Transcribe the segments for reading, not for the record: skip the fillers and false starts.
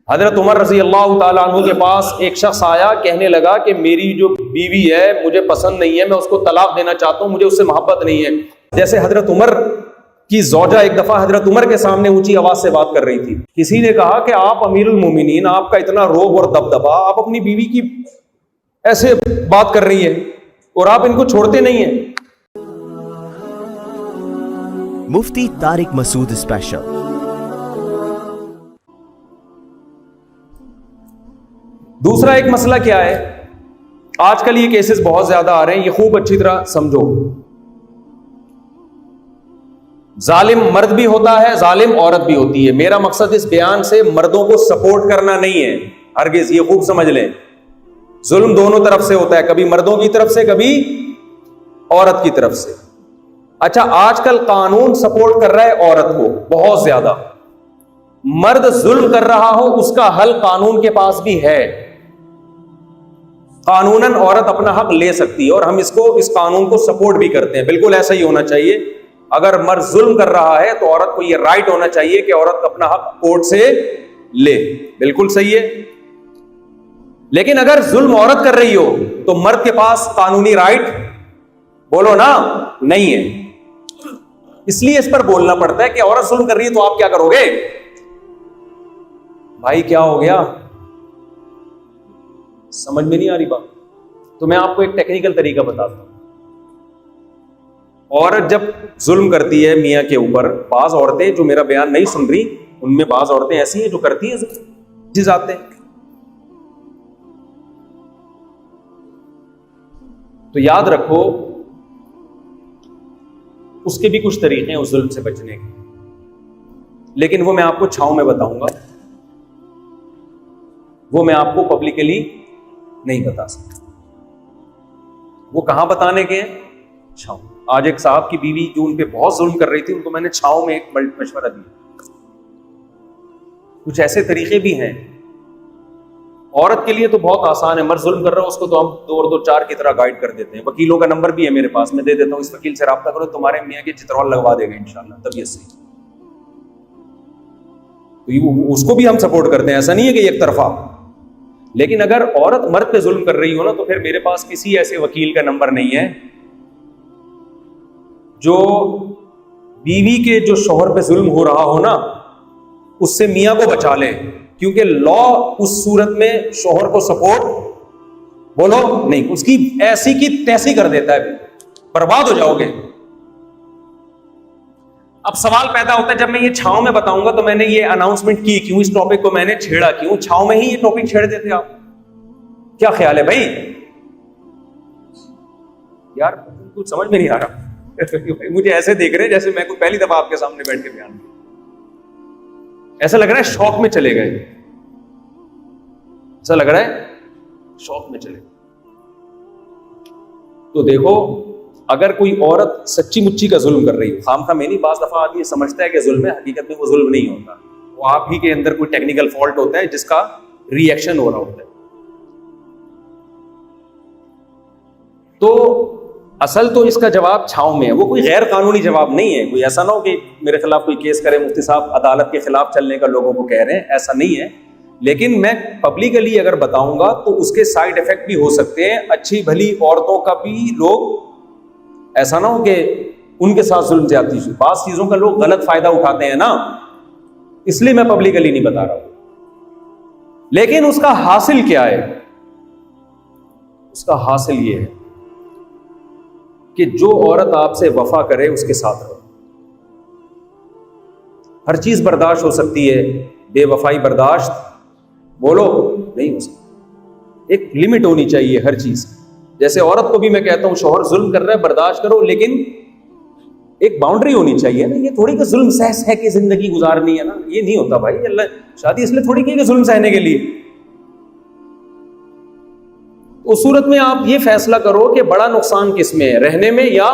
हजरत उमर रजी अल्लाह ताला अन्हु के पास एक शख्स आया, कहने लगा कि मेरी जो बीवी है मुझे पसंद नहीं है, मैं उसको तलाक देना चाहता हूं, मुझे उससे मोहब्बत नहीं है। जैसे हजरत उमर की ज़ौजा एक दफा हजरत उमर के सामने ऊंची आवाज से बात कर रही थी। किसी ने कहा कि आप अमीरुल मोमिनीन, आपका इतना रोब और दबदबा, आप अपनी बीवी की ऐसे बात कर रही है और आप इनको छोड़ते नहीं है। मुफ्ती तारिक मसूद स्पेशल। दूसरा एक मसला क्या है, आजकल ये केसेस बहुत ज्यादा आ रहे हैं, ये खूब अच्छी तरह समझो। जालिम मर्द भी होता है, जालिम औरत भी होती है। मेरा मकसद इस बयान से मर्दों को सपोर्ट करना नहीं है, हरगिज, ये खूब समझ लें। जुल्म दोनों तरफ से होता है, कभी मर्दों की तरफ से, कभी औरत की तरफ से। अच्छा, आजकल कानून सपोर्ट कर रहा है औरत को बहुत ज्यादा। मर्द जुल्म कर रहा हो, उसका हल कानून के पास भी है। कानूनन औरत अपना हक ले सकती है और हम इस कानून को सपोर्ट भी करते हैं। बिल्कुल ऐसा ही होना चाहिए। अगर मर्द जुल्म कर रहा है तो औरत को यह राइट होना चाहिए कि औरत अपना हक कोर्ट से ले, बिल्कुल सही है। लेकिन अगर जुल्म औरत कर रही हो तो मर्द के पास कानूनी राइट, बोलो ना, नहीं है। इसलिए इस पर बोलना पड़ता है कि औरत जुल्म कर रही है तो आप क्या करोगे? भाई क्या हो गया, समझ में नहीं आ रही बात? तो मैं आपको एक टेक्निकल तरीका बताता हूं। औरत जब जुल्म करती है मियां के ऊपर, बाज औरतें जो मेरा बयान नहीं सुन रही, उनमें बाज औरतें ऐसी हैं जो करती हैं जाते हैं, तो याद रखो उसके भी कुछ तरीके हैं उस जुल्म से बचने के, लेकिन वो मैं आपको छांव में बताऊंगा, वो मैं आपको पब्लिकली नहीं बता सकता। वो कहां बताने के हैं? छांव। आज एक साहब की बीवी जो उन पे बहुत जुल्म कर रही थी, उनको मैंने छांव में एक मशवरा दिया। कुछ ऐसे तरीके भी हैं। औरत के लिए तो बहुत आसान है, मर्द जुल्म कर रहा है उसको तो हम 2 और 2 4 की तरह गाइड कर देते हैं। वकीलों का नंबर भी है मेरे पास, मैं दे देता हूं, इस वकील से राब्ता करो, तुम्हारे मियां के चित्रौल लगवा देगा इंशाल्लाह, तबीयत से। तो उसको भी हम सपोर्ट करते हैं, ऐसा नहीं है कि एक तरफा। लेकिन अगर औरत मर्द पे जुल्म कर रही हो ना, तो फिर मेरे पास किसी ऐसे वकील का नंबर नहीं है जो बीवी के जो शौहर पे जुल्म हो रहा हो ना, उससे मियां को बचा ले, क्योंकि लॉ उस सूरत में शौहर को सपोर्ट, बोलो नहीं, उसकी ऐसी की तैसी कर देता है, बर्बाद हो जाओगे। अब सवाल पैदा होता है, जब मैं ये छांव में बताऊंगा तो मैंने ये अनाउंसमेंट की क्यों, इस टॉपिक को मैंने छेड़ा क्यों? छांव में ही ये टॉपिक छेड़ देते आप। क्या ख्याल है भाई? यार कुछ समझ में नहीं आ रहा। मुझे ऐसे देख रहे हैं जैसे मैं कोई पहली दफा आपके सामने बैठ के बयान, ऐसा लग रहा है शौक में चले गए, ऐसा लग रहा है शौक में चले गए। तो देखो, अगर कोई औरत सच्ची मुच्ची का जुल्म कर रही है, खामखा में नहीं, बाज दफा आदमी समझता है कि जुल्म है, हकीकत में वो जुल्म नहीं होता, वो आप ही के अंदर कोई टेक्निकल फॉल्ट होता है जिसका रिएक्शन हो रहा होता है। तो असल तो इसका जवाब छांव में है, वो कोई गैर कानूनी जवाब नहीं है। कोई ऐसा ना हो कि मेरे खिलाफ कोई केस करे, मुफ्ती साहब अदालत के खिलाफ चलने का लोगों को कह रहे हैं, ऐसा नहीं है। लेकिन मैं पब्लिकली अगर बताऊंगा तो उसके साइड इफेक्ट भी हो सकते हैं, अच्छी भली औरतों का भी, लोग ऐसा ना हो कि उनके साथ जुल्म ज्यादती है, बात चीजों का लोग गलत फायदा उठाते हैं ना, इसलिए मैं पब्लिकली नहीं बता रहा हूं। लेकिन उसका हासिल क्या है? उसका हासिल यह है कि जो औरत आपसे वफा करे उसके साथ रहो। हर चीज बर्दाश्त हो सकती है, बेवफाई बर्दाश्त, बोलो, नहीं हो सकती। एक लिमिट होनी चाहिए हर चीज। जैसे औरत को भी मैं कहता हूं शौहर जुल्म कर रहा है, बर्दाश्त करो, लेकिन एक बाउंड्री होनी चाहिए ना। ये थोड़ी कि जुल्म सह के जिंदगी गुजारनी है ना, ये नहीं होता भाई। अल्लाह शादी इसलिए थोड़ी की कि जुल्म सहने के लिए। उस सूरत में आप ये फैसला करो कि बड़ा नुकसान किस में है, रहने में या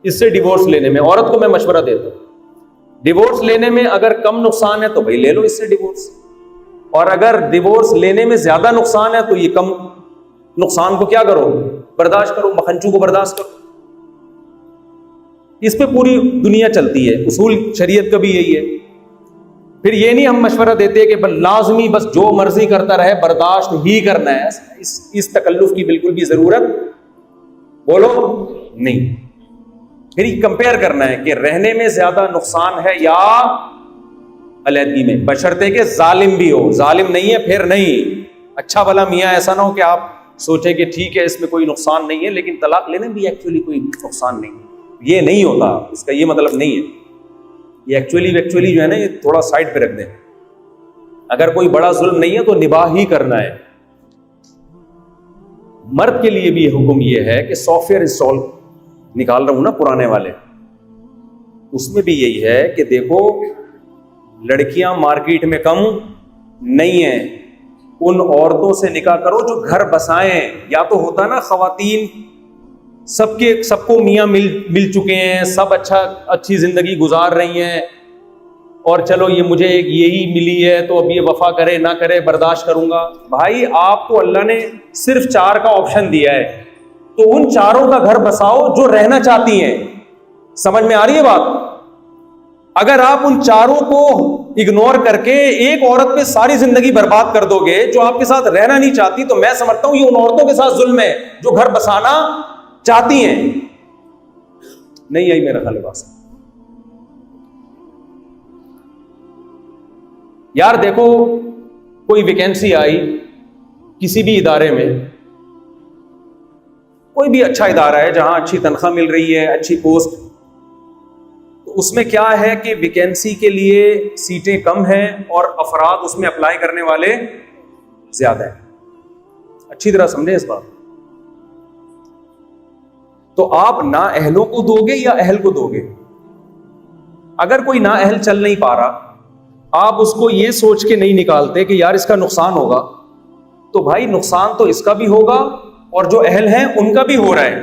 इससे डिवोर्स लेने में। औरत को मैं मशवरा देता हूं, डिवोर्स लेने में अगर कम नुकसान है तो भाई ले लो इससे डिवोर्स, और अगर डिवोर्स लेने में ज्यादा नुकसान है तो ये कम नुकसान को क्या करो, बर्दाश्त करो, मखंचू को बर्दाश्त करो। इस पे पूरी दुनिया चलती है, उसूल शरीयत का भी यही है। फिर ये नहीं हम मशवरा देते कि लाजमी बस जो मर्जी करता रहे बर्दाश्त ही करना है, इस तकल्लुफ की बिल्कुल भी जरूरत बोलो नहीं। फिर कंपेयर करना है कि रहने में ज्यादा नुकसान है या अलहदगी में, बशर्ते के जालिम भी हो। जालिम नहीं है फिर नहीं, अच्छा भला मियाँ, ऐसा ना हो कि आप सोचे कि ठीक है इसमें कोई नुकसान नहीं है लेकिन तलाक लेने भी एक्चुअली कोई नुकसान नहीं है। ये नहीं होता, इसका ये मतलब नहीं है। ये एक्चुअली जो है ना, ये थोड़ा साइड पे रख दें। अगर कोई बड़ा जुल्म नहीं है तो निभाह ही करना है। मर्द के लिए भी हुक्म ये है कि सॉफ्टवेयर इंस्टॉल निकाल रहा हूं ना पुराने वाले, उसमें भी यही है कि देखो लड़कियां मार्केट में कम नहीं है, उन औरतों से निकाह करो जो घर बसाएं। या तो होता ना खवातीन सबको मियाँ मिल चुके हैं, सब अच्छी जिंदगी गुजार रही हैं और चलो ये मुझे एक यही मिली है तो अब ये वफा करे ना करे बर्दाश्त करूंगा। भाई आपको अल्लाह ने सिर्फ 4 का ऑप्शन दिया है, तो उन 4 का घर बसाओ जो रहना चाहती हैं। समझ में आ रही है बात? अगर आप उन 4 को इग्नोर करके एक औरत पे सारी जिंदगी बर्बाद कर दोगे जो आपके साथ रहना नहीं चाहती, तो मैं समझता हूं ये उन औरतों के साथ जुल्म है जो घर बसाना चाहती हैं। नहीं आई मेरा ख्याल बात। यार देखो, कोई वैकेंसी आई किसी भी इदारे में, कोई भी अच्छा इदारा है जहां अच्छी तनख्वाह मिल रही है, अच्छी पोस्ट, तो उसमें क्या है कि वैकेंसी के लिए सीटें कम हैं और अफराद उसमें अप्लाई करने वाले ज्यादा हैं। अच्छी तरह समझे इस बात। तो आप ना अहलों को दोगे या अहल को दोगे? अगर कोई ना अहल चल नहीं पा रहा, आप उसको ये सोच के नहीं निकालते कि यार इसका नुकसान होगा, तो भाई नुकसान तो इसका भी होगा और जो अहल हैं उनका भी हो रहा है।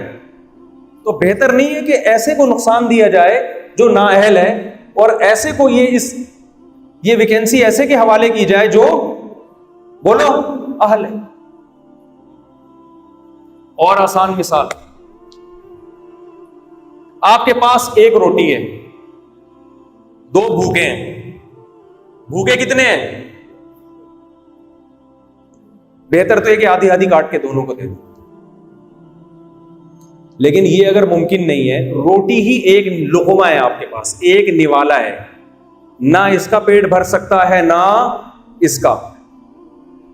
तो बेहतर नहीं है कि ऐसे को नुकसान दिया जाए जो ना अहल है, और ऐसे को ये वैकेंसी ऐसे के हवाले की जाए जो बोलो अहल है। और आसान मिसाल, आपके पास एक रोटी है, 2 भूखे हैं। भूखे कितने हैं? बेहतर तो है कि आधी आधी काट के दोनों को दे दो। लेकिन ये अगर मुमकिन नहीं है, रोटी ही एक लुक़मा है आपके पास, एक निवाला है, ना इसका पेट भर सकता है ना इसका।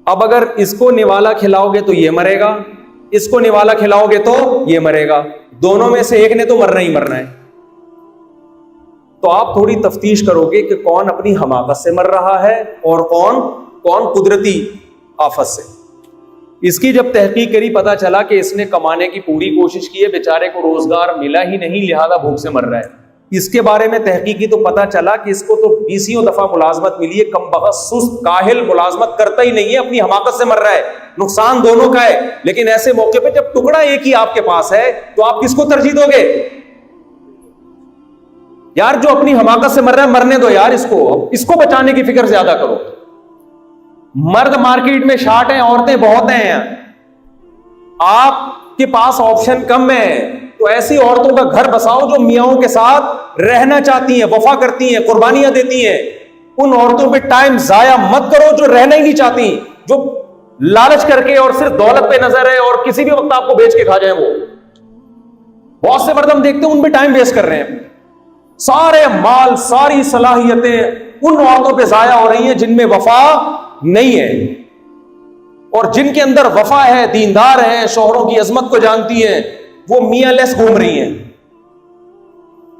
अब अगर इसको निवाला खिलाओगे तो ये मरेगा, इसको निवाला खिलाओगे तो ये मरेगा, दोनों में से एक ने तो मरना ही मरना है। तो आप थोड़ी तफ्तीश करोगे कि कौन अपनी हमाकत से मर रहा है और कौन कुदरती आफत से। इसकी जब तहकीक करी, पता चला कि इसने कमाने की पूरी कोशिश की है, बेचारे को रोजगार मिला ही नहीं, लिहाजा भूख से मर रहा है। इसके बारे में तहकीक की तो पता चला कि इसको तो 20 दफा मुलाजमत मिली है, कमबख्त सुस्त काहिल मुलाजमत करता ही नहीं है, अपनी हमाकत से मर रहा है। नुकसान दोनों का है, लेकिन ऐसे मौके पे जब टुकड़ा एक ही आपके पास है तो आप किसको तरजीह दोगे? यार जो अपनी हमाकत से मर रहा है मरने दो यार, इसको बचाने की फिक्र ज्यादा करो। मर्द मार्केट में शार्ट हैं, औरतें बहुत हैं, आपके पास ऑप्शन कम है, तो ऐसी औरतों का घर बसाओ जो मियाओं के साथ रहना चाहती हैं, वफा करती हैं, कुर्बानियां देती हैं। उन औरतों पे टाइम जाया मत करो जो रहना ही नहीं चाहती, जो लालच करके और सिर्फ दौलत पे नजर है और किसी भी वक्त आपको बेच के खा जाए। वो बहुत से मर्द हम देखते हैं उन पे टाइम वेस्ट कर रहे हैं, सारे माल सारी सलाहियतें उन औरतों पे जाया हो रही हैं जिनमें वफा नहीं है, और जिनके अंदर वफा है, दीनदार हैं, शौहरों की अजमत को जानती हैं, वो मियां लेस घूम रही हैं।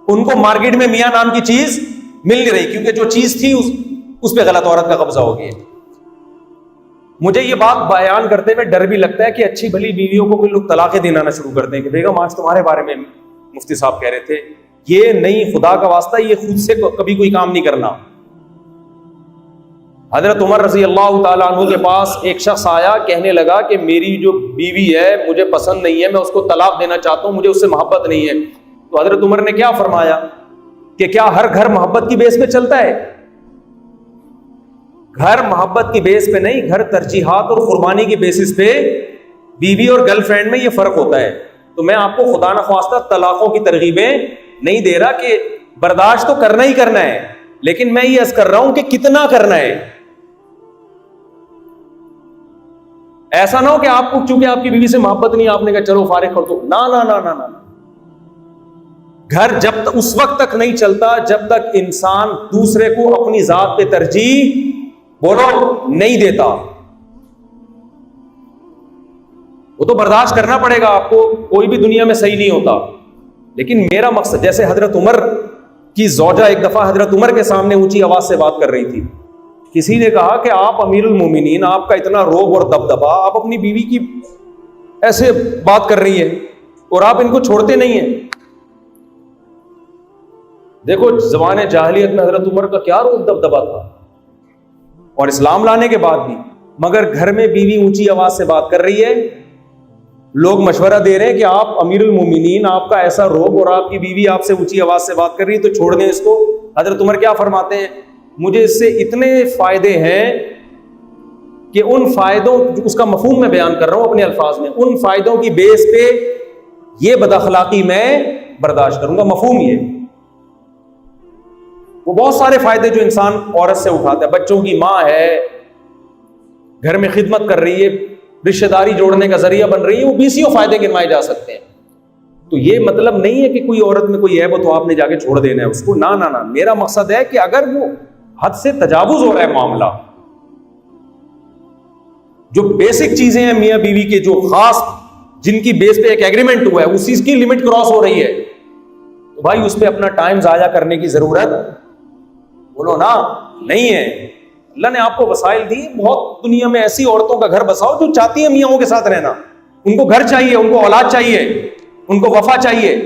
उनको मार्केट में मियां नाम की चीज मिल नहीं रही, क्योंकि जो चीज थी उस पे गलत औरत का कब्जा हो गया। मुझे ये बात बयान करते हुए डर भी लगता है कि अच्छी भली बीवियों को कोई लोग तलाकें देना ना शुरू कर दें कि बेगम आज तुम्हारे बारे में मुफ्ती साहब कह रहे थे। ये नहीं, खुदा का वास्ता, ये खुद से कभी कोई काम नहीं करना। हजरत उमर रजी अल्लाह ताला अन्हु के पास एक शख्स आया, कहने लगा कि मेरी जो बीवी है मुझे पसंद नहीं है, मैं उसको तलाक देना चाहता हूं, मुझे उससे मोहब्बत नहीं है। तो हजरत उमर ने क्या फरमाया कि क्या हर घर मोहब्बत की बेस पे चलता है? घर मोहब्बत की बेस पे नहीं, घर तरजीहात और कुर्बानी की बेसिस पे बीवी और गर्लफ्रेंड में ये फर्क होता है। तो मैं आपको खुदा न ख्वास्ता तलाकों की तरगीबें नहीं दे रहा कि बर्दाश्त तो करना ही करना है, लेकिन मैं ये अर्ज कर रहा हूं कि कितना करना है। ऐसा ना हो कि आपको चूंकि आपकी बीवी से मोहब्बत नहीं, आपने कहा चलो फारिग कर दो। ना ना ना ना ना, घर जब तक उस वक्त तक नहीं चलता जब तक इंसान दूसरे को अपनी जात पे तरजीह बोलो नहीं देता। वो तो बर्दाश्त करना पड़ेगा आपको, कोई भी दुनिया में सही नहीं होता। लेकिन मेरा मकसद, जैसे हजरत उमर की ज़ौजा एक दफा हजरत उमर के सामने ऊंची आवाज से बात कर रही थी। किसी ने कहा कि आप अमीरुल मोमिनीन, आपका इतना रोब और दबदबा, आप अपनी बीवी की ऐसे बात कर रही है और आप इनको छोड़ते नहीं है। देखो ज़माने जाहिलियत में हजरत उमर का क्या रोब दबदबा था, और इस्लाम लाने के बाद भी। मगर घर में बीवी ऊंची आवाज से बात कर रही है, लोग मशवरा दे रहे हैं कि आप अमीरुल मोमिनीन, आपका ऐसा रोब और आपकी बीवी आपसे ऊंची आवाज से बात कर रही है, तो छोड़ दें इसको। हजरत उमर क्या फरमाते हैं, मुझे इससे इतने फायदे हैं कि उन फायदों, उसका मफहूम मैं बयान कर रहा हूं अपने अल्फाज में, उन फायदों की बेस पे ये बदअखलाकी मैं बर्दाश्त करूंगा। मफहूम ये वो बहुत सारे फायदे जो इंसान औरत से उठाता है, बच्चों की माँ है, घर में खिदमत कर रही है, रिश्तेदारी जोड़ने का जरिया बन रही है, वो बीसियों फायदे गिनवाए जा सकते हैं। तो ये मतलब नहीं है कि कोई औरत में कोई ऐब हो तो आपने जाके छोड़ देना है उसको। ना ना ना, मेरा मकसद है कि अगर वो हद से तजावुज हो रहा है मामला, जो बेसिक चीजें हैं मियां बीवी के, जो खास जिनकी बेस पे एक एग्रीमेंट हुआ है, उसी की लिमिट क्रॉस हो रही है, तो भाई उस पर अपना टाइम जाया करने की जरूरत बोलो ना नहीं है। अल्लाह ने आपको वसाइल दी, बहुत दुनिया में ऐसी औरतों का घर बसाओ जो चाहती है मियाओं के साथ रहना। उनको घर चाहिए, उनको औलाद चाहिए, उनको वफा चाहिए,